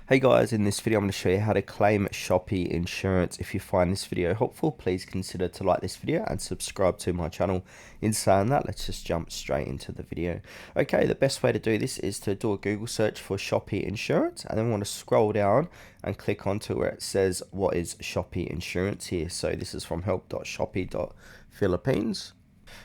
Hey guys, in this video I'm going to show you how to claim Shopee Insurance. If you find this video helpful, please consider to like this video and subscribe to my channel. In saying that, let's just jump straight into the video. Okay, the best way to do this is to do a Google search for Shopee Insurance, and then we want to scroll down and click onto where it says what is Shopee Insurance here. So this is from help.shopee.philippines.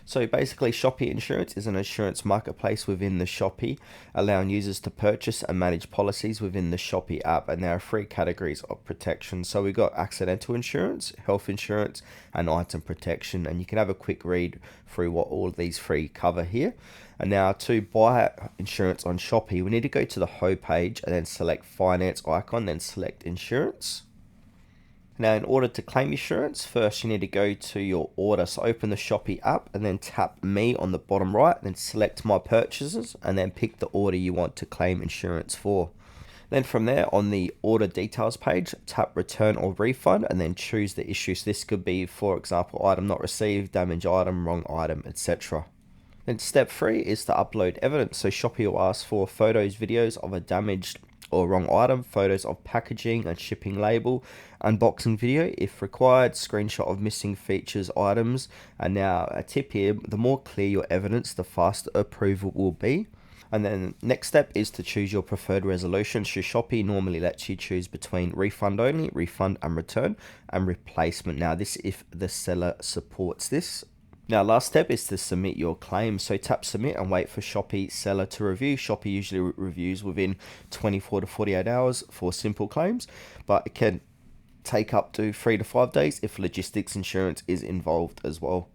So basically, Shopee Insurance is an insurance marketplace within the Shopee, allowing users to purchase and manage policies within the Shopee app, and there are three categories of protection. So we've got accidental insurance, health insurance, and item protection, and you can have a quick read through what all of these three cover here. And now to buy insurance on Shopee, we need to go to the home page and then select finance icon, then select insurance. Now, in order to claim insurance, first you need to go to your order. So open the Shopee app and then tap me on the bottom right, then select my purchases and then pick the order you want to claim insurance for. Then from there, on the order details page, tap return or refund and then choose the issues. This could be, for example, item not received, damaged item, wrong item, etc. Then step 3 is to upload evidence. So Shopee will ask for photos, videos of a damaged or wrong item, photos of packaging and shipping label, unboxing video if required, screenshot of missing features, items. And now a tip here, the more clear your evidence, the faster approval will be. And then next step is to choose your preferred resolution. So Shopee normally lets you choose between refund only, refund and return, and replacement. Now this if the seller supports this. Now, last step is to submit your claim. So tap submit and wait for Shopee seller to review. Shopee usually reviews within 24 to 48 hours for simple claims, but it can take up to 3 to 5 days if logistics insurance is involved as well.